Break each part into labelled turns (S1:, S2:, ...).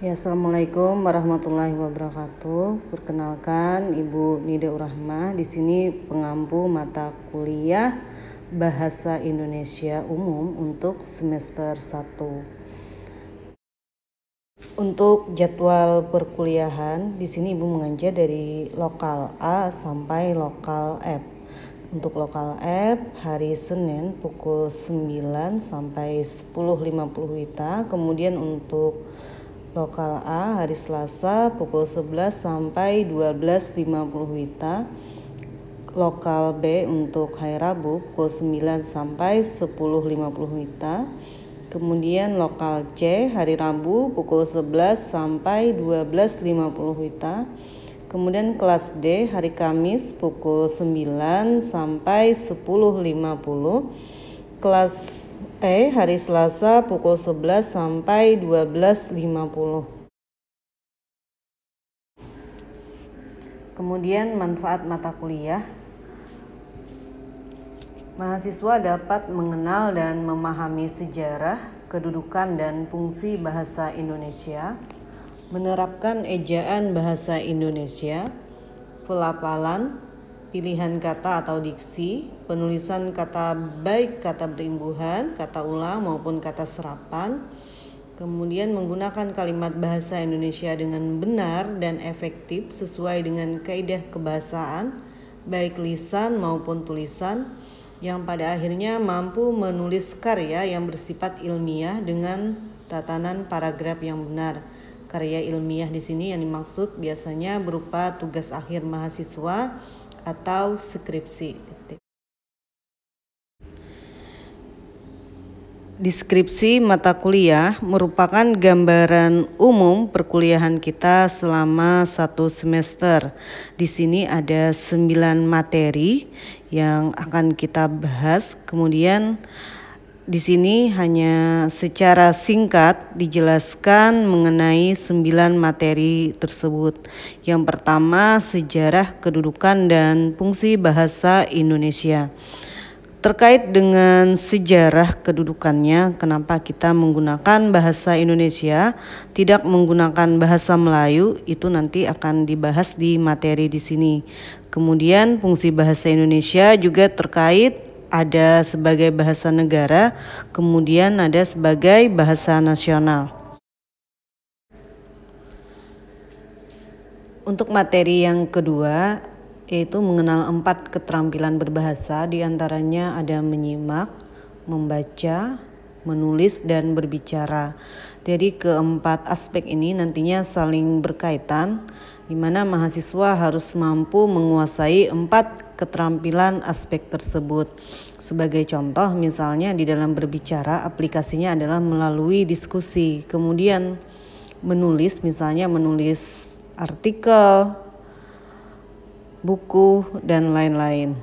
S1: Ya, Assalamualaikum warahmatullahi wabarakatuh. Perkenalkan, Ibu Nida Urahmah. Di sini pengampu mata kuliah Bahasa Indonesia Umum untuk semester 1. Untuk jadwal perkuliahan, di sini Ibu mengajar dari lokal A sampai lokal F. Untuk lokal F, hari Senin pukul 9 sampai 10.50 WITA. Kemudian untuk lokal A, hari Selasa pukul 11 sampai 12.50 WITA. Lokal B untuk hari Rabu pukul 9 sampai 10.50 WITA. Kemudian lokal C hari Rabu pukul 11 sampai 12.50 WITA. Kemudian kelas D hari Kamis pukul 9 sampai 10.50. Kelas E hari Selasa pukul 11 sampai 12.50. Kemudian manfaat mata kuliah. Mahasiswa dapat mengenal dan memahami sejarah, kedudukan dan fungsi bahasa Indonesia, menerapkan ejaan bahasa Indonesia, pelafalan, pilihan kata atau diksi, penulisan kata baik kata berimbuhan, kata ulang maupun kata serapan, kemudian menggunakan kalimat bahasa Indonesia dengan benar dan efektif sesuai dengan kaidah kebahasaan, baik lisan maupun tulisan, yang pada akhirnya mampu menulis karya yang bersifat ilmiah dengan tatanan paragraf yang benar. Karya ilmiah di sini yang dimaksud biasanya berupa tugas akhir mahasiswa atau skripsi. Deskripsi mata kuliah merupakan gambaran umum perkuliahan kita selama 1 semester. Di sini ada 9 materi yang akan kita bahas. Kemudian di sini hanya secara singkat dijelaskan mengenai 9 materi tersebut. Yang pertama, sejarah, kedudukan, dan fungsi bahasa Indonesia. Terkait dengan sejarah kedudukannya, kenapa kita menggunakan bahasa Indonesia, tidak menggunakan bahasa Melayu, itu nanti akan dibahas di materi di sini. Kemudian fungsi bahasa Indonesia juga terkait ada sebagai bahasa negara, kemudian ada sebagai bahasa nasional. Untuk materi yang kedua, yaitu mengenal 4 keterampilan berbahasa, diantaranya ada menyimak, membaca, menulis, dan berbicara. Jadi keempat aspek ini nantinya saling berkaitan, di mana mahasiswa harus mampu menguasai 4 keterampilan aspek tersebut. Sebagai contoh, misalnya di dalam berbicara, aplikasinya adalah melalui diskusi. Kemudian menulis, misalnya menulis artikel, buku, dan lain-lain.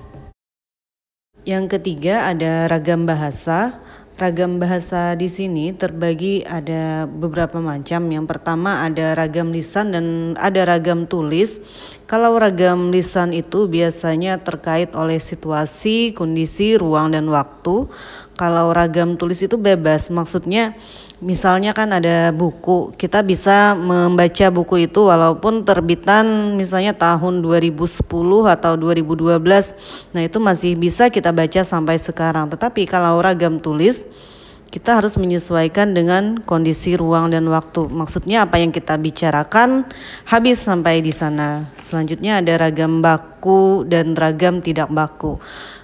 S1: Yang ketiga ada ragam bahasa. Ragam bahasa di sini terbagi ada beberapa macam. Yang pertama ada ragam lisan dan ada ragam tulis. Kalau ragam lisan itu biasanya terkait oleh situasi, kondisi, ruang, dan waktu. Kalau ragam tulis itu bebas, maksudnya misalnya kan ada buku, kita bisa membaca buku itu walaupun terbitan misalnya tahun 2010 atau 2012. Nah, itu masih bisa kita baca sampai sekarang. Tetapi kalau ragam tulis, kita harus menyesuaikan dengan kondisi ruang dan waktu. Maksudnya apa yang kita bicarakan habis sampai di sana. Selanjutnya ada ragam baku dan ragam tidak baku.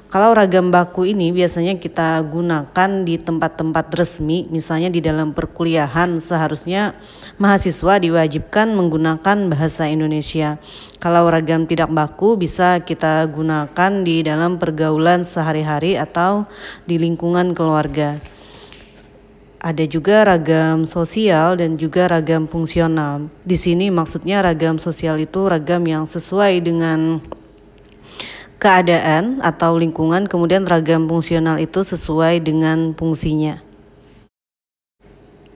S1: Kalau ragam baku ini biasanya kita gunakan di tempat-tempat resmi, misalnya di dalam perkuliahan seharusnya mahasiswa diwajibkan menggunakan bahasa Indonesia. Kalau ragam tidak baku bisa kita gunakan di dalam pergaulan sehari-hari atau di lingkungan keluarga. Ada juga ragam sosial dan juga ragam fungsional. Di sini maksudnya ragam sosial itu ragam yang sesuai dengan keadaan atau lingkungan, kemudian ragam fungsional itu sesuai dengan fungsinya.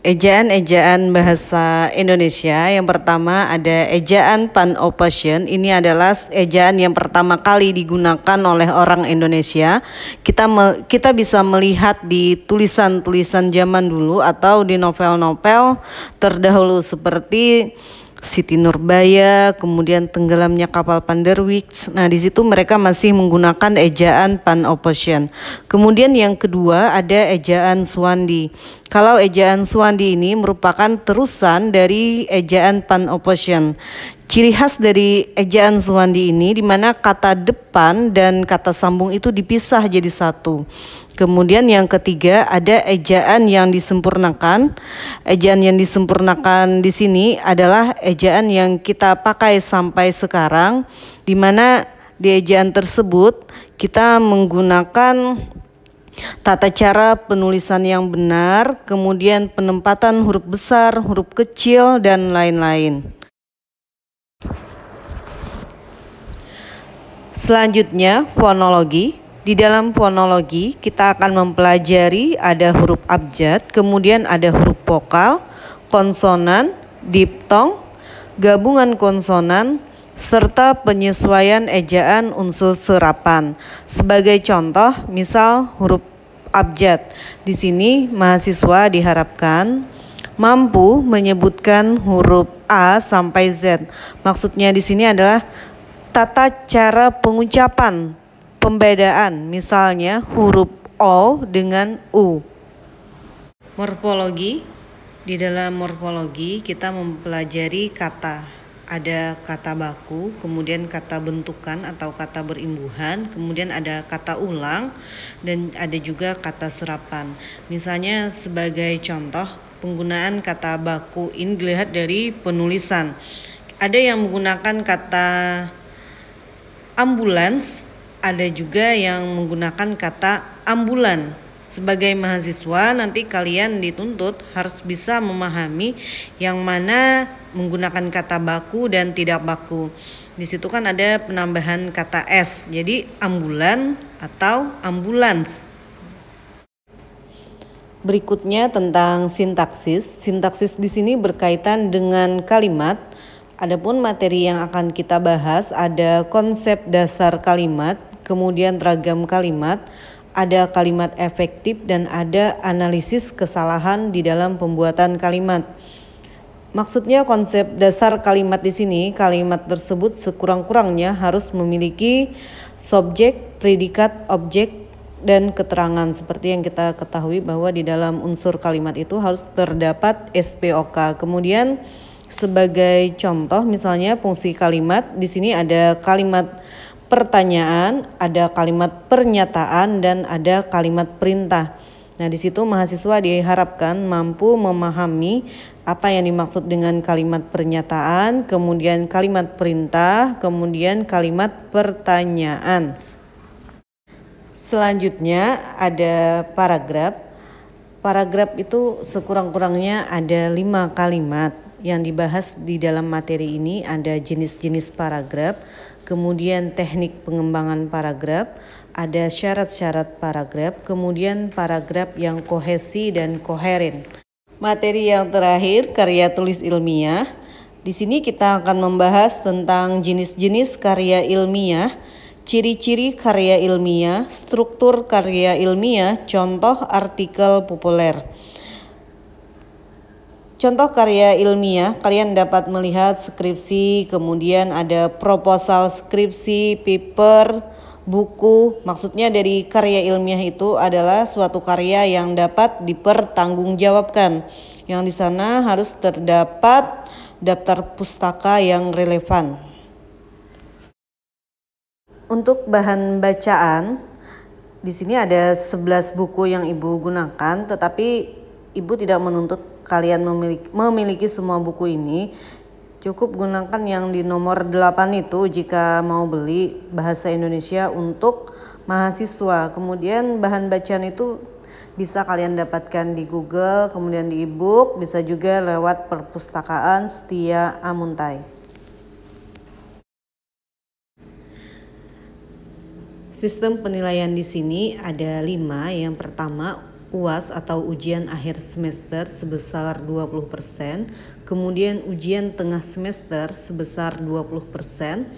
S1: ejaan-ejaan bahasa Indonesia. Yang pertama ada ejaan Panopasian. Ini adalah ejaan yang pertama kali digunakan oleh orang Indonesia. Kita bisa melihat di tulisan-tulisan zaman dulu atau di novel-novel terdahulu seperti Siti Nurbaya, kemudian tenggelamnya kapal Panderwijk. Nah, di situ mereka masih menggunakan ejaan Panopasian. Kemudian yang kedua ada ejaan Swandi. Kalau ejaan Swandi ini merupakan terusan dari ejaan Panopasian. Ciri khas dari ejaan Swandi ini di mana kata depan dan kata sambung itu dipisah jadi satu. Kemudian yang ketiga ada ejaan yang disempurnakan. Ejaan yang disempurnakan di sini adalah ejaan yang kita pakai sampai sekarang, di mana di ejaan tersebut kita menggunakan tata cara penulisan yang benar, kemudian penempatan huruf besar, huruf kecil, dan lain-lain. Selanjutnya, fonologi. Di dalam fonologi kita akan mempelajari ada huruf abjad, kemudian ada huruf vokal, konsonan, diptong, gabungan konsonan, serta penyesuaian ejaan unsur serapan. Sebagai contoh, misal huruf abjad. Di sini mahasiswa diharapkan mampu menyebutkan huruf A sampai Z. Maksudnya di sini adalah tata cara pengucapan, pembedaan, misalnya huruf O dengan U. Morfologi. Di dalam morfologi kita mempelajari kata. Ada kata baku, kemudian kata bentukan atau kata berimbuhan, kemudian ada kata ulang, dan ada juga kata serapan. Misalnya sebagai contoh, penggunaan kata baku ini dilihat dari penulisan. Ada yang menggunakan kata ambulans, ada juga yang menggunakan kata ambulan. Sebagai mahasiswa nanti kalian dituntut harus bisa memahami yang mana menggunakan kata baku dan tidak baku. Di situ kan ada penambahan kata S, jadi ambulan atau ambulans. Berikutnya tentang sintaksis. Sintaksis di sini berkaitan dengan kalimat. Adapun materi yang akan kita bahas ada konsep dasar kalimat, kemudian ragam kalimat, ada kalimat efektif, dan ada analisis kesalahan di dalam pembuatan kalimat. Maksudnya konsep dasar kalimat di sini, kalimat tersebut sekurang-kurangnya harus memiliki subjek, predikat, objek, dan keterangan. Seperti yang kita ketahui bahwa di dalam unsur kalimat itu harus terdapat SPOK. Kemudian sebagai contoh misalnya fungsi kalimat, di sini ada kalimat pertanyaan, ada kalimat pernyataan, dan ada kalimat perintah. Nah, di situ mahasiswa diharapkan mampu memahami apa yang dimaksud dengan kalimat pernyataan, kemudian kalimat perintah, kemudian kalimat pertanyaan. Selanjutnya ada paragraf. Paragraf itu sekurang-kurangnya ada 5 kalimat. Yang dibahas di dalam materi ini ada jenis-jenis paragraf, kemudian teknik pengembangan paragraf, ada syarat-syarat paragraf, kemudian paragraf yang kohesi dan koheren. Materi yang terakhir, karya tulis ilmiah. Di sini kita akan membahas tentang jenis-jenis karya ilmiah, ciri-ciri karya ilmiah, struktur karya ilmiah, contoh artikel populer. Contoh karya ilmiah, kalian dapat melihat skripsi, kemudian ada proposal skripsi, paper, buku. Maksudnya dari karya ilmiah itu adalah suatu karya yang dapat dipertanggungjawabkan. Yang di sana harus terdapat daftar pustaka yang relevan. Untuk bahan bacaan, di sini ada 11 buku yang Ibu gunakan, tetapi Ibu tidak menuntut kalian memiliki semua buku ini. Cukup gunakan yang di nomor 8 itu jika mau beli bahasa Indonesia untuk mahasiswa. Kemudian bahan bacaan itu bisa kalian dapatkan di Google, kemudian di e-book, bisa juga lewat perpustakaan Setia Amuntai. Sistem penilaian di sini ada 5. Yang pertama, UAS atau ujian akhir semester sebesar 20%, kemudian ujian tengah semester sebesar 20%,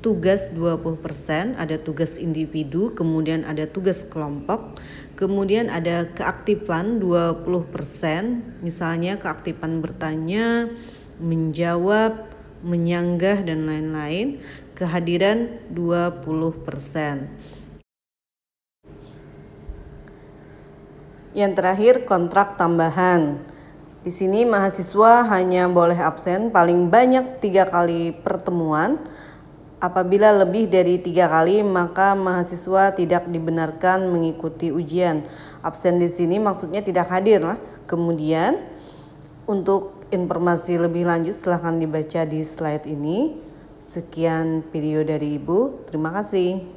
S1: tugas 20%, ada tugas individu, kemudian ada tugas kelompok, kemudian ada keaktifan 20%, misalnya keaktifan bertanya, menjawab, menyanggah, dan lain-lain. Kehadiran 20%. Yang terakhir, kontrak tambahan. Di sini mahasiswa hanya boleh absen paling banyak 3 kali pertemuan. Apabila lebih dari 3 kali, maka mahasiswa tidak dibenarkan mengikuti ujian. Absen di sini maksudnya tidak hadir lah. Kemudian untuk informasi lebih lanjut silahkan dibaca di slide ini. Sekian video dari Ibu. Terima kasih.